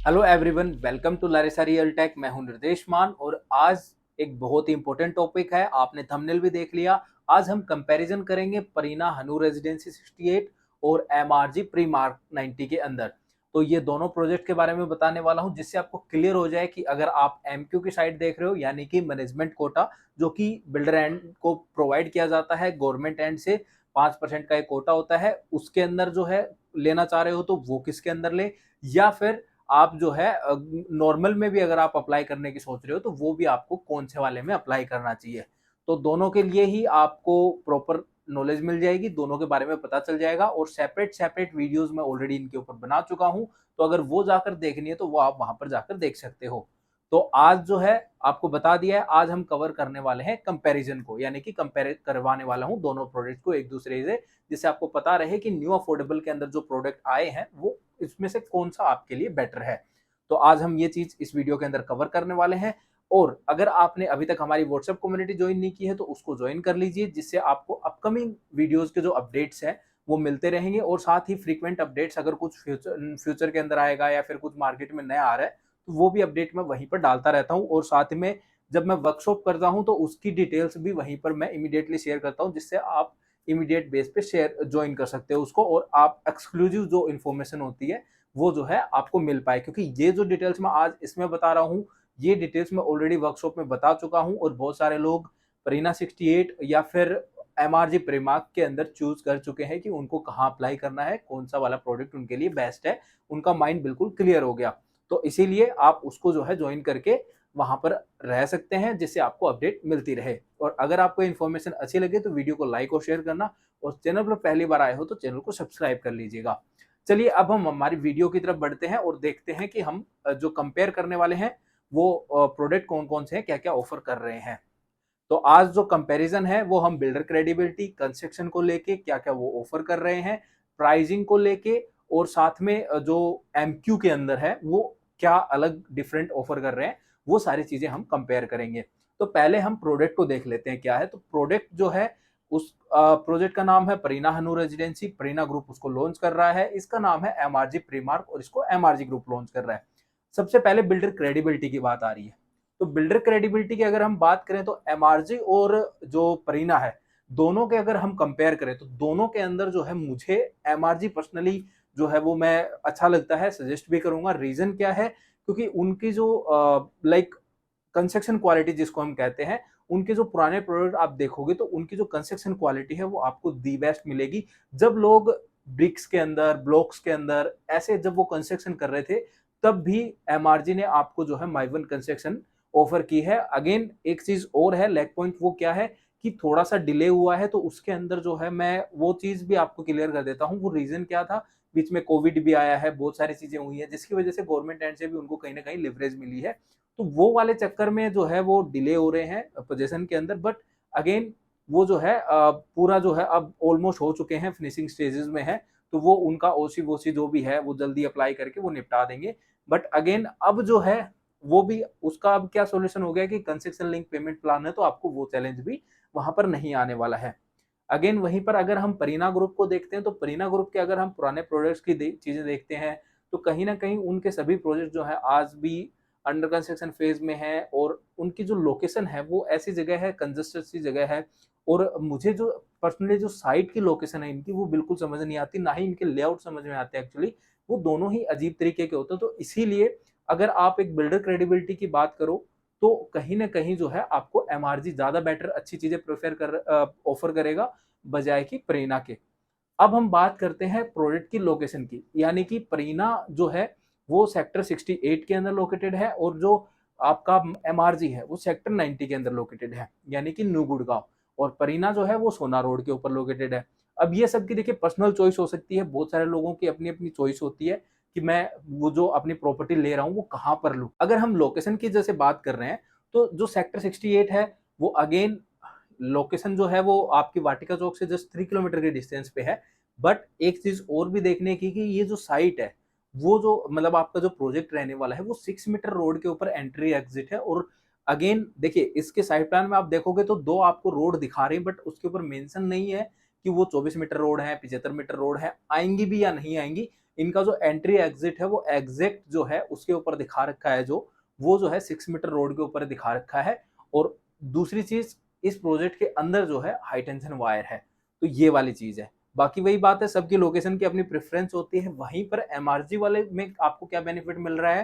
Hello everyone, welcome to Larisa real tech. मैं हूं निर्देश मान और आज एक बहुत ही इंपॉर्टेंट टॉपिक है। आपने थंबनेल भी देख लिया। आज हम कंपैरिजन करेंगे परीना हनु रेजिडेंसी 68 और एमआरजी प्री मार्क 90 के अंदर। तो ये दोनों प्रोजेक्ट के बारे में बताने वाला हूं, जिससे आपको क्लियर हो जाए कि अगर आप एमक्यू की साइड देख रहे हो, यानी कि मैनेजमेंट कोटा, जो कि बिल्डर एंड को प्रोवाइड किया जाता है गवर्नमेंट एंड से, 5% का एक कोटा होता है, उसके अंदर जो है लेना चाह रहे हो तो वो किसके अंदर ले, या फिर आप जो है नॉर्मल में भी अगर आप अप्लाई करने की सोच रहे हो तो वो भी आपको कौन से वाले में अप्लाई करना चाहिए। तो दोनों के लिए ही आपको प्रॉपर नॉलेज मिल जाएगी, दोनों के बारे में पता चल जाएगा। और सेपरेट सेपरेट वीडियोस मैं ऑलरेडी इनके ऊपर बना चुका हूं, तो अगर वो जाकर देखनी है तो वो आप वहां पर जाकर देख सकते हो। तो आज जो है आपको बता दिया है, आज हम कवर करने वाले हैं कंपैरिजन को, यानी कि कंपेयर करवाने वाला हूं दोनों प्रोडक्ट को एक दूसरे से, जिससे आपको पता रहे कि न्यू अफोर्डेबल के अंदर जो प्रोडक्ट आए हैं वो इसमें से कौन सा आपके लिए बेटर है। तो आज हम ये चीज इस वीडियो के अंदर कवर करने वाले हैं। और अगर आपने अभी तक हमारी व्हाट्सएप कम्युनिटी ज्वाइन नहीं की है तो उसको ज्वाइन कर लीजिए, जिससे आपको अपकमिंग वीडियोस के जो अपडेट्स हैं वो मिलते रहेंगे। और साथ ही फ्रीक्वेंट अपडेट्स, अगर कुछ फ्यूचर के अंदर आएगा या फिर कुछ मार्केट में नया आ रहा है तो वो भी अपडेट मैं वहीं पर डालता रहता हूँ। और साथ में जब मैं वर्कशॉप करता हूँ तो उसकी डिटेल्स भी वहीं पर मैं इमीडिएटली शेयर करता हूँ, जिससे आप इमीडिएट बेस पे शेयर ज्वाइन कर सकते हो उसको, और आप एक्सक्लूसिव जो इन्फॉर्मेशन होती है वो जो है आपको मिल पाए। क्योंकि ये जो डिटेल्स मैं आज इसमें बता रहा हूँ, ये डिटेल्स मैं ऑलरेडी वर्कशॉप में बता चुका हूँ, और बहुत सारे लोग परीना 68 या फिर एमआरजी प्रीमार्क के अंदर चूज कर चुके हैं कि उनको कहाँ अप्लाई करना है, कौन सा वाला प्रोडक्ट उनके लिए बेस्ट है। उनका माइंड बिल्कुल क्लियर हो गया। तो इसीलिए आप उसको जो है ज्वाइन करके वहां पर रह सकते हैं, जिससे आपको अपडेट मिलती रहे। और अगर आपको इन्फॉर्मेशन अच्छी लगे तो वीडियो को लाइक और शेयर करना, और चैनल पर पहली बार आए हो तो चैनल को सब्सक्राइब कर लीजिएगा। चलिए अब हम हमारी वीडियो की तरफ बढ़ते हैं और देखते हैं कि हम जो कंपेयर करने वाले हैं वो प्रोडक्ट कौन कौन से हैं, क्या क्या ऑफर कर रहे हैं। तो आज जो कंपैरिजन है वो हम बिल्डर क्रेडिबिलिटी, कंस्ट्रक्शन को लेके क्या क्या वो ऑफर कर रहे हैं, प्राइसिंग को लेके, और साथ में जो एमक्यू के अंदर है वो क्या अलग डिफरेंट ऑफर कर रहे हैं, वो सारी चीजें हम कंपेयर करेंगे। तो पहले हम प्रोडक्ट को देख लेते हैं क्या है। तो प्रोडक्ट जो है, उस प्रोजेक्ट का नाम है परीना हनु रेजिडेंसी। परीना ग्रुप उसको लॉन्च कर रहा है। इसका नाम है एमआरजी प्रीमार्क और इसको एमआरजी ग्रुप लॉन्च कर रहा है। सबसे पहले बिल्डर क्रेडिबिलिटी की बात आ रही है। तो बिल्डर क्रेडिबिलिटी की अगर हम बात करें तो एमआरजी और जो परीना है, दोनों के अगर हम कंपेयर करें तो दोनों के अंदर जो है मुझे एमआरजी पर्सनली जो है वो मैं अच्छा लगता है, सजेस्ट भी करूंगा। रीजन क्या है? क्योंकि उनकी जो लाइक कंस्ट्रक्शन क्वालिटी जिसको हम कहते हैं, उनके जो पुराने प्रोडक्ट आप देखोगे तो उनकी जो कंस्ट्रक्शन क्वालिटी है वो आपको दी बेस्ट मिलेगी। जब लोग ब्रिक्स के अंदर, ब्लॉक्स के अंदर ऐसे जब वो कंस्ट्रक्शन कर रहे थे, तब भी एमआरजी ने आपको जो है माइवन कंस्ट्रक्शन ऑफर की है। अगेन एक चीज और है, लेग पॉइंट वो क्या है कि थोड़ा सा डिले हुआ है, तो उसके अंदर जो है मैं वो चीज भी आपको क्लियर कर देता हूँ। वो रीजन क्या था, बीच में कोविड भी आया है, बहुत सारी चीजें हुई है, जिसकी वजह से गवर्नमेंट एंड से भी उनको कहीं ना कहीं लिवरेज मिली है। तो वो वाले चक्कर में जो है वो डिले हो रहे हैं पोजीशन के अंदर। बट अगेन वो जो है पूरा जो है अब ऑलमोस्ट हो चुके हैं, फिनिशिंग स्टेजेस में है। तो वो उनका ओसी वोसी जो भी है वो जल्दी अप्लाई करके वो निपटा देंगे। बट अगेन अब जो है वो भी उसका अब क्या सॉल्यूशन हो गया कि कंस्ट्रक्शन लिंक पेमेंट प्लान है, तो आपको वो चैलेंज भी वहां पर नहीं आने वाला है। अगेन वहीं पर अगर हम परीना ग्रुप को देखते हैं तो परीना ग्रुप के अगर हम पुराने प्रोजेक्ट्स की चीजें देखते हैं तो कहीं ना कहीं उनके सभी प्रोजेक्ट जो है आज भी अंडर कंस्ट्रक्शन फेज में है। और उनकी जो लोकेशन है वो ऐसी जगह है, कंजस्टेड सी जगह है। और मुझे जो पर्सनली जो साइट की लोकेशन है इनकी वो बिल्कुल समझ नहीं आती, ना ही इनके लेआउट समझ में आते। एक्चुअली वो दोनों ही अजीब तरीके के होते हैं। तो इसीलिए अगर आप एक बिल्डर क्रेडिबिलिटी की बात करो तो कहीं ना कहीं जो है आपको एमआरजी ज्यादा बेटर अच्छी चीजें प्रेफर कर ऑफर करेगा बजाय कि प्रेरणा के। अब हम बात करते हैं प्रोडक्ट की लोकेशन की, यानी कि परीना जो है वो सेक्टर 68 के अंदर लोकेटेड है, और जो आपका एमआरजी है वो सेक्टर 90 के अंदर लोकेटेड है, यानी कि न्यू गुड़गांव। और परीना जो है वो सोना रोड के ऊपर लोकेटेड है। अब ये सबकी देखिए पर्सनल चॉइस हो सकती है, बहुत सारे लोगों की अपनी अपनी चॉइस होती है कि मैं वो जो अपनी प्रॉपर्टी ले रहा हूँ वो कहाँ पर लूँ। अगर हम लोकेशन की जैसे बात कर रहे हैं तो जो सेक्टर 68 है वो अगेन लोकेशन जो है वो आपकी वाटिका चौक से जस्ट 3 किलोमीटर के डिस्टेंस पे है। बट एक चीज और भी देखने की कि ये जो साइट है वो जो मतलब आपका जो प्रोजेक्ट रहने वाला है वो 6 मीटर रोड के ऊपर एंट्री एग्जिट है। और अगेन देखिए इसके साइड प्लान में आप देखोगे तो दो आपको रोड दिखा रहे हैं, बट उसके ऊपर मेंशन नहीं है कि वो 24 मीटर रोड है, 75 मीटर रोड है, आएंगी भी या नहीं आएंगी। इनका जो एंट्री एग्जिट है वो एग्जैक्ट जो है उसके ऊपर दिखा रखा है, जो वो जो है 6 मीटर रोड के ऊपर दिखा रखा है। और दूसरी चीज, इस प्रोजेक्ट के अंदर जो है हाई टेंशन वायर है, तो ये वाली चीज है। बाकी वही बात है, सबकी लोकेशन की अपनी प्रेफरेंस होती है। वहीं पर एमआरजी वाले में आपको क्या बेनिफिट मिल रहा है,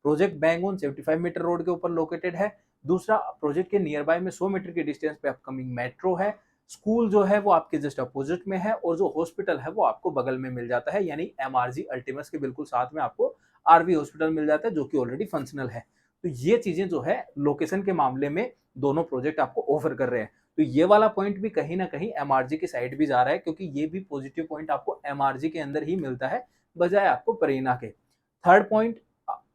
प्रोजेक्ट बैंगन 75 मीटर रोड के ऊपर लोकेटेड है। दूसरा, प्रोजेक्ट के नियर बाय में 100 मीटर के डिस्टेंस पे अपकमिंग मेट्रो है। स्कूल जो है वो आपके जस्ट अपोजिट में है, और जो हॉस्पिटल है वो आपको बगल में मिल जाता है, यानी एमआरजी अल्टीमस के बिल्कुल साथ में आपको आरवी हॉस्पिटल मिल जाता है, जो कि ऑलरेडी फंक्शनल है। तो ये चीजें जो है लोकेशन के मामले में दोनों प्रोजेक्ट आपको ऑफर कर रहे हैं। तो ये वाला पॉइंट भी कहीं ना कहीं एमआरजी की साइड भी जा रहा है, क्योंकि ये भी पॉजिटिव पॉइंट आपको एमआरजी के अंदर ही मिलता है, बजाय आपको परीना के। थर्ड पॉइंट,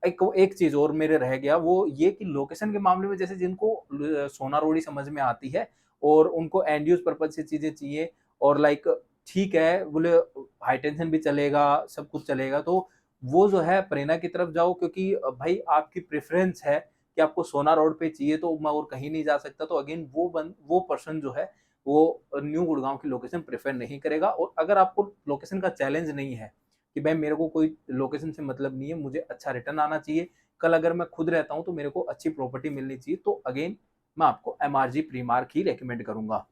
एक एक चीज और मेरे रह गया, वो ये कि लोकेशन के मामले में जैसे जिनको सोना रोडी समझ में आती है और उनको एंड यूज पर्पज से चीजें चाहिए, और लाइक ठीक है बोले हाई टेंशन भी चलेगा, सब कुछ चलेगा, तो वो जो है प्रेरणा की तरफ जाओ, क्योंकि भाई आपकी प्रेफरेंस है कि आपको सोना रोड पे चाहिए, तो मैं और कहीं नहीं जा सकता, तो अगेन वो पर्सन जो है वो न्यू गुड़गांव की लोकेशन प्रेफर नहीं करेगा। और अगर आपको लोकेशन का चैलेंज नहीं है कि भाई मेरे को कोई लोकेशन से मतलब नहीं है, मुझे अच्छा रिटर्न आना चाहिए, कल अगर मैं खुद रहता हूँ तो मेरे को अच्छी प्रॉपर्टी मिलनी चाहिए, तो अगेन मैं आपको एमआरजी प्री मार्क ही रेकमेंड करूंगा।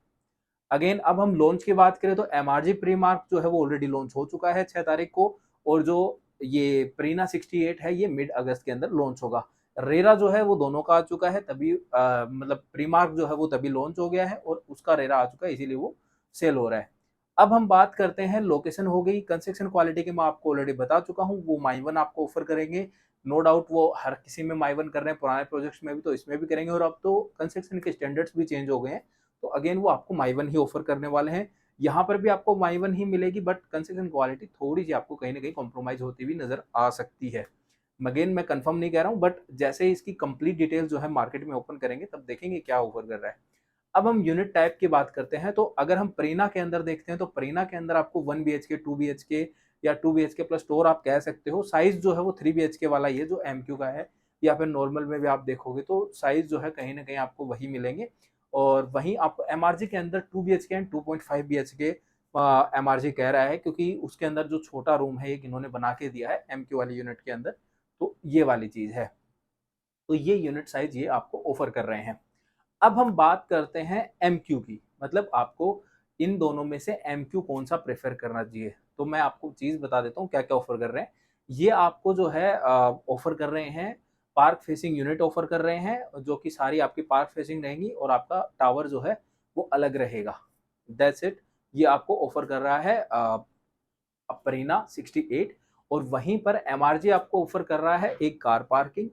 अगेन अब हम लॉन्च की बात करें तो एमआरजी प्री मार्क जो है वो ऑलरेडी लॉन्च हो चुका है 6 तारीख को, और जो ये प्रीना 68 है ये मिड अगस्त के अंदर लॉन्च होगा। रेरा जो है वो दोनों का आ चुका है, तभी मतलब प्री मार्क जो है वो तभी लॉन्च हो गया है, और उसका रेरा आ चुका है, इसीलिए वो सेल हो रहा है। अब हम बात करते हैं, लोकेशन हो गई, कंस्ट्रक्शन क्वालिटी की मैं आपको ऑलरेडी बता चुका हूँ, वो माइवन आपको ऑफर करेंगे। नो डाउट वो हर किसी में माइवन कर रहे हैं, पुराने प्रोजेक्ट्स में भी तो इसमें भी करेंगे, और अब तो कंस्ट्रक्शन के स्टैंडर्ड्स भी चेंज हो गए हैं, तो अगेन वो आपको माइवन ही ऑफर करने वाले हैं। यहाँ पर भी आपको माइवन ही मिलेगी, बट कंस्ट्रक्शन क्वालिटी थोड़ी सी आपको कहीं ना कहीं कॉम्प्रोमाइज होती हुई नजर आ सकती है। अगेन मैं कंफर्म नहीं कह रहा हूँ, बट जैसे ही इसकी कंप्लीट डिटेल जो है मार्केट में ओपन करेंगे तब देखेंगे क्या ऑफर कर रहा है। अब हम यूनिट टाइप की बात करते हैं, तो अगर हम प्रीना के अंदर देखते हैं तो प्रीना के अंदर आपको 1 BHK 2 BHK या 2 BHK प्लस स्टोर आप कह सकते हो। साइज जो है वो 3 BHK वाला ही है जो एमक्यू का है, या फिर नॉर्मल में भी आप देखोगे तो साइज जो है कहीं ना कहीं आपको वही मिलेंगे। और वहीं आप एमआरजी के अंदर 2 BHK एंड 2.5 BHK एमआरजी कह रहा है, क्योंकि उसके अंदर जो छोटा रूम है एक इन्होंने बना के दिया है एमक्यू वाली यूनिट के अंदर, तो ये वाली चीज है। तो ये यूनिट साइज ये आपको ऑफर कर रहे हैं। अब हम बात करते हैं एमक्यू की, मतलब आपको इन दोनों में से एमक्यू कौन सा प्रेफर करना चाहिए। तो मैं आपको चीज बता देता हूँ क्या क्या ऑफर कर रहे हैं। ये आपको जो है ऑफर कर रहे हैं, पार्क फेसिंग यूनिट ऑफर कर रहे हैं, जो कि सारी आपकी पार्क फेसिंग रहेंगी, और आपका टावर जो है वो अलग रहेगा। That's it. ये आपको ऑफर कर रहा है अपरीना 68। और वहीं पर एमआरजी आपको ऑफर कर रहा है एक कार पार्किंग,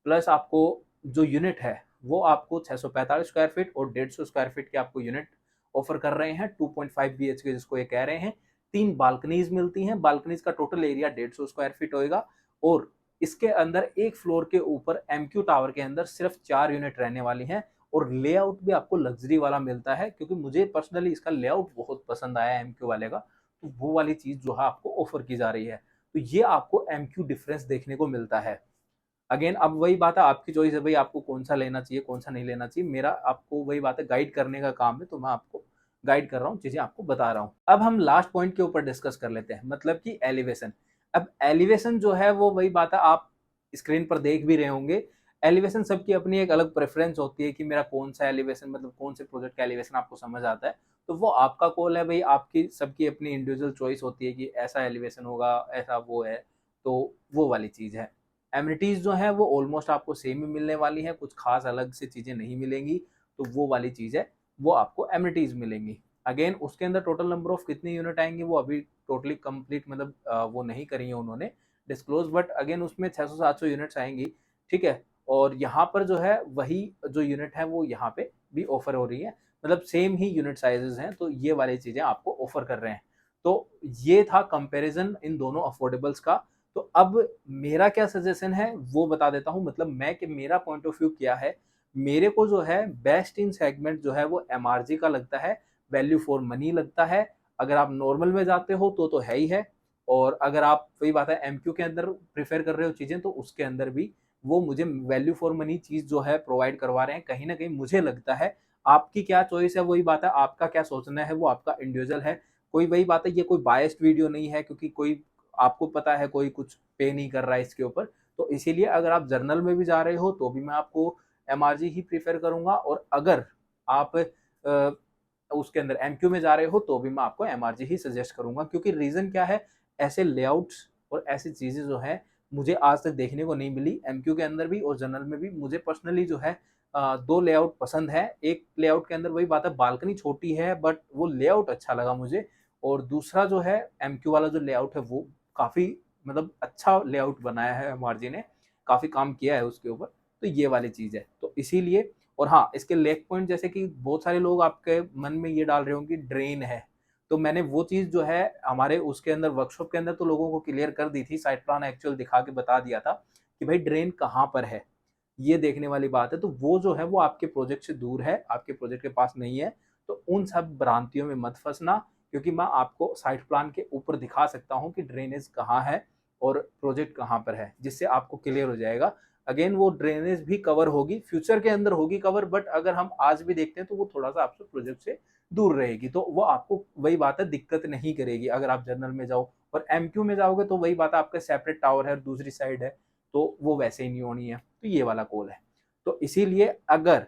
प्लस आपको जो यूनिट है वो आपको 645 स्क्वायर फीट और 150 स्क्वायर फीट के आपको यूनिट ऑफर कर रहे हैं। 2.5 BHK जिसको ये कह रहे हैं। 3 बालकनीज मिलती हैं, बालकनीज का टोटल एरिया 150 स्क्वायर फीट होएगा, और इसके अंदर एक फ्लोर के ऊपर एमक्यू टावर के अंदर सिर्फ 4 यूनिट रहने वाली हैं। और लेआउट भी आपको लग्जरी वाला मिलता है, क्योंकि मुझे पर्सनली इसका लेआउट बहुत पसंद आया एमक्यू वाले का, तो वो वाली चीज जो है आपको ऑफर की जा रही है। तो ये आपको एमक्यू डिफरेंस देखने को मिलता है। अगेन अब वही बात है, आपकी चॉइस है भाई, आपको कौन सा लेना चाहिए कौन सा नहीं लेना चाहिए। मेरा आपको वही बात है, गाइड करने का काम है, तो मैं आपको गाइड कर रहा हूँ, चीजें आपको बता रहा हूँ। अब हम लास्ट पॉइंट के ऊपर डिस्कस कर लेते हैं, मतलब कि एलिवेशन। अब एलिवेशन जो है वो वही बात है, आप स्क्रीन पर देख भी रहे होंगे। एलिवेशन सबकी अपनी एक अलग प्रेफरेंस होती है कि मेरा कौन सा एलिवेशन, मतलब कौन से प्रोजेक्ट का एलिवेशन आपको समझ आता है, तो वो आपका कॉल है भाई, आपकी सबकी अपनी इंडिविजुअल चॉइस होती है कि ऐसा एलिवेशन होगा, ऐसा वो है, तो वो वाली चीज है। एमिनिटीज जो है वो ऑलमोस्ट आपको सेम ही मिलने वाली है, कुछ खास अलग से चीजें नहीं मिलेंगी, तो वो वाली चीज है, वो आपको एमिनिटीज मिलेंगी। अगेन उसके अंदर टोटल नंबर ऑफ कितनी यूनिट आएंगी वो अभी टोटली कंप्लीट मतलब वो नहीं करी है उन्होंने डिस्क्लोज, बट अगेन उसमें 600-700 यूनिट्स आएंगी। ठीक है। और यहाँ पर जो है वही जो यूनिट है वो यहाँ पे भी ऑफर हो रही है, मतलब सेम ही यूनिट साइजेस हैं, तो ये वाली चीजें आपको ऑफर कर रहे हैं। तो ये था कंपैरिजन इन दोनों अफोर्डेबल्स का। तो अब मेरा क्या सजेशन है वो बता देता हूँ, मतलब मैं कि मेरा पॉइंट ऑफ व्यू क्या है। मेरे को जो है बेस्ट इन सेगमेंट जो है वो एमआरजी का लगता है, वैल्यू फॉर मनी लगता है। अगर आप नॉर्मल में जाते हो तो है ही है, और अगर आप वही बात है एमक्यू के अंदर प्रेफर कर रहे हो चीजें, तो उसके अंदर भी वो मुझे वैल्यू फॉर मनी चीज जो है प्रोवाइड करवा रहे हैं। कहीं ना कहीं मुझे लगता है, आपकी क्या चॉइस है वही बात है, आपका क्या सोचना है वो आपका इंडिविजुअल है। कोई वही बात है, ये कोई बायस्ड वीडियो नहीं है, क्योंकि कोई आपको पता है कोई कुछ पे नहीं कर रहा है इसके ऊपर, तो इसीलिए अगर आप जर्नल में भी जा रहे हो तो भी मैं आपको एमआरजी ही प्रीफर करूंगा, और अगर आप उसके अंदर एमक्यू में जा रहे हो तो भी मैं आपको एमआरजी ही सजेस्ट करूंगा। क्योंकि रीजन क्या है, ऐसे लेआउट्स और ऐसी चीजें जो है मुझे आज तक देखने को नहीं मिली एमक्यू के अंदर भी और जनरल में भी। मुझे पर्सनली जो है दो लेआउट पसंद है। एक लेआउट के अंदर वही बात है, बालकनी छोटी है बट वो लेआउट अच्छा लगा मुझे, और दूसरा जो है एमक्यू वाला जो लेआउट है वो काफी मतलब अच्छा लेआउट बनाया है एमआरजी ने, काफी काम किया है उसके ऊपर। तो ये वाली चीज है, तो इसीलिए। और हाँ, इसके लेग पॉइंट जैसे कि बहुत सारे लोग आपके मन में ये डाल रहे होंगे ड्रेन है, तो मैंने वो चीज जो है हमारे उसके अंदर वर्कशॉप के अंदर तो लोगों को क्लियर कर दी थी, साइट प्लान एक्चुअल दिखा के बता दिया था कि भाई ड्रेन कहाँ पर है, ये देखने वाली बात है। तो वो जो है वो आपके प्रोजेक्ट से दूर है, आपके प्रोजेक्ट के पास नहीं है, तो उन सब भ्रांतियों में मत फंसना, क्योंकि मैं आपको साइट प्लान के ऊपर दिखा सकता हूँ कि ड्रेनेज कहाँ है और प्रोजेक्ट कहाँ पर है, जिससे आपको क्लियर हो जाएगा। अगेन वो ड्रेनेज भी कवर होगी, फ्यूचर के अंदर होगी कवर, बट अगर हम आज भी देखते हैं तो वो थोड़ा सा आपसे प्रोजेक्ट से दूर रहेगी, तो वो आपको वही बात है दिक्कत नहीं करेगी अगर आप जर्नल में जाओ। और एमक्यू में जाओगे तो वही बात है, आपका सेपरेट टावर है और दूसरी साइड है, तो वो वैसे ही नहीं होनी है। तो ये वाला कॉल है। तो इसीलिए अगर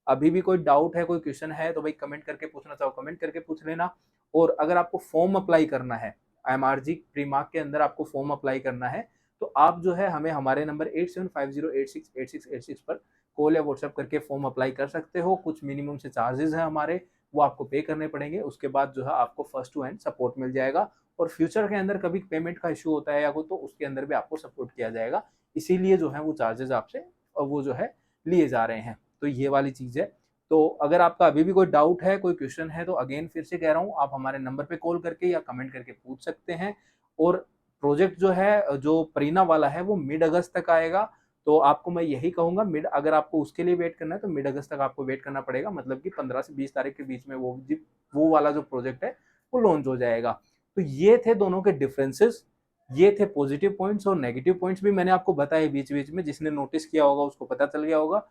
अभी भी कोई डाउट है, कोई क्वेश्चन है, तो भाई कमेंट करके पूछना चाहो कमेंट करके पूछ लेना। और अगर आपको फॉर्म अप्लाई करना है एमआरजी प्री मार्क के अंदर, आपको फॉर्म अप्लाई करना है, तो आप जो है हमें हमारे नंबर 8750868686 पर कॉल या व्हाट्सएप करके फॉर्म अप्लाई कर सकते हो। कुछ मिनिमम से चार्जेस हैं हमारे, वो आपको पे करने पड़ेंगे। उसके बाद जो है आपको फर्स्ट टू एंड सपोर्ट मिल जाएगा, और फ्यूचर के अंदर कभी पेमेंट का इशू होता है या कोई, तो उसके अंदर भी आपको सपोर्ट किया जाएगा। इसीलिए जो है वो चार्जेस आपसे वो जो है लिए जा रहे हैं। तो ये वाली चीज है। तो अगर आपका अभी भी कोई डाउट है, कोई क्वेश्चन है, तो अगेन फिर से कह रहा हूँ, आप हमारे नंबर पे कॉल करके या कमेंट करके पूछ सकते हैं। और प्रोजेक्ट जो है जो परीना वाला है वो मिड अगस्त तक आएगा, तो आपको मैं यही कहूंगा मिड, अगर आपको उसके लिए वेट करना है तो मिड अगस्त तक आपको वेट करना पड़ेगा, मतलब कि 15 से 20 तारीख के बीच में वो वाला जो प्रोजेक्ट है वो लॉन्च हो जाएगा। तो ये थे दोनों के डिफरेंसेस, ये थे पॉजिटिव पॉइंट्स, और नेगेटिव पॉइंट्स भी मैंने आपको बताए बीच बीच में, जिसने नोटिस किया होगा उसको पता चल गया होगा।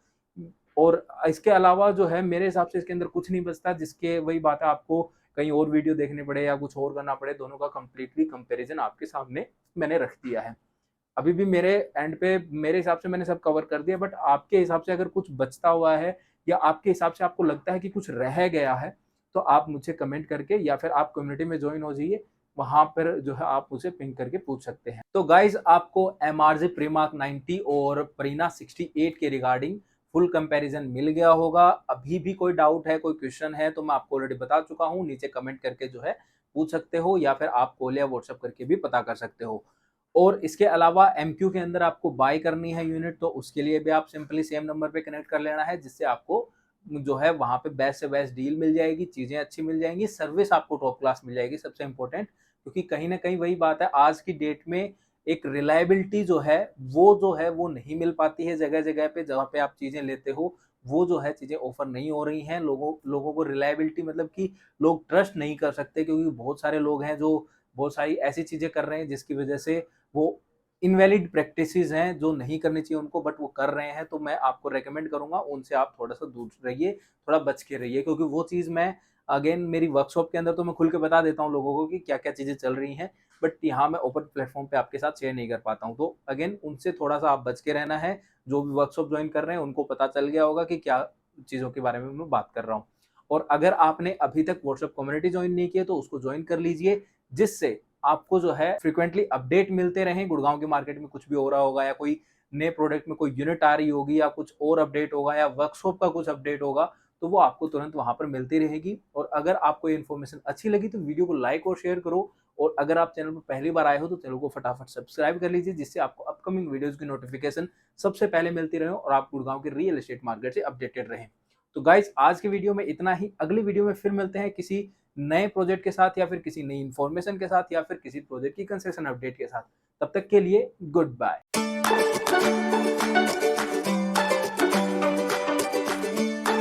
और इसके अलावा जो है मेरे हिसाब से इसके अंदर कुछ नहीं बचता, जिसके वही बात है आपको कहीं और वीडियो देखने पड़े या कुछ और करना पड़े। दोनों का कंप्लीटली कंपैरिजन आपके सामने मैंने रख दिया है। अभी भी मेरे एंड पे मेरे हिसाब से मैंने सब कवर कर दिया, बट आपके हिसाब से अगर कुछ बचता हुआ है या आपके हिसाब से आपको लगता है कि कुछ रह गया है, तो आप मुझे कमेंट करके या फिर आप कम्युनिटी में ज्वाइन हो जाइए, वहां पर जो है आप मुझे पिंक करके पूछ सकते हैं। तो गाइज आपको एमआरजी प्रीमार्क 90 और परीना 68 के रिगार्डिंग फुल कंपैरिजन मिल गया होगा। अभी भी कोई डाउट है, कोई क्वेश्चन है, तो मैं आपको ऑलरेडी बता चुका हूँ, नीचे कमेंट करके जो है पूछ सकते हो, या फिर आप कॉल या व्हाट्सएप करके भी पता कर सकते हो। और इसके अलावा एमक्यू के अंदर आपको बाय करनी है यूनिट, तो उसके लिए भी आप सिंपली सेम नंबर पे कनेक्ट कर लेना है, जिससे आपको जो है वहां पे बेस्ट से बेस्ट डील मिल जाएगी, चीजें अच्छी मिल जाएंगी, सर्विस आपको टॉप क्लास मिल जाएगी, सबसे इंपॉर्टेंट। क्योंकि कहीं ना कहीं वही बात है, आज की डेट में एक रिलायबिलिटी जो है वो नहीं मिल पाती है जगह जगह पे, जहाँ पे आप चीजें लेते हो वो जो है चीजें ऑफर नहीं हो रही हैं। लोगों को रिलायबिलिटी मतलब कि लोग ट्रस्ट नहीं कर सकते, क्योंकि बहुत सारे लोग हैं जो बहुत सारी ऐसी चीजें कर रहे हैं जिसकी वजह से वो इनवैलिड प्रैक्टिसेस हैं जो नहीं करनी चाहिए उनको, बट वो कर रहे हैं। तो मैं आपको रेकमेंड करूंगा उनसे आप थोड़ा सा दूर रहिए, थोड़ा बच के रहिए, क्योंकि वो चीज़ मैं अगेन मेरी वर्कशॉप के अंदर तो मैं खुल के बता देता हूँ लोगों को कि क्या क्या चीज़ें चल रही हैं, बट यहाँ मैं ओपन प्लेटफॉर्म पे आपके साथ शेयर नहीं कर पाता हूँ। तो अगेन उनसे थोड़ा सा आप बच के रहना है। जो भी वर्कशॉप ज्वाइन कर रहे हैं उनको पता चल गया होगा कि क्या चीज़ों के बारे में मैं बात कर रहा हूँ। और अगर आपने अभी तक व्हाट्सएप कम्युनिटी ज्वाइन नहीं की है तो उसको ज्वाइन कर लीजिए, जिससे आपको जो है फ्रिक्वेंटली अपडेट मिलते रहें। गुड़गांव की मार्केट में कुछ भी हो रहा होगा, या कोई नए प्रोडक्ट में कोई यूनिट आ रही होगी, या कुछ और अपडेट होगा, या वर्कशॉप का कुछ अपडेट होगा, तो वो आपको तुरंत वहां पर मिलती रहेगी। और अगर आपको ये इन्फॉर्मेशन अच्छी लगी तो वीडियो को लाइक और शेयर करो, और अगर आप चैनल पर पहली बार आए हो तो चैनल को फटाफट सब्सक्राइब कर लीजिए, जिससे आपको अपकमिंग वीडियोस की नोटिफिकेशन सबसे पहले मिलती रहे और आप गुड़गांव के रियल एस्टेट मार्केट से अपडेटेड रहें। तो गाइज आज की वीडियो में इतना ही। अगली वीडियो में फिर मिलते हैं किसी नए प्रोजेक्ट के साथ, या फिर किसी नई इन्फॉर्मेशन के साथ, या फिर किसी प्रोजेक्ट की कंस्ट्रक्शन अपडेट के साथ। तब तक के लिए गुड बाय।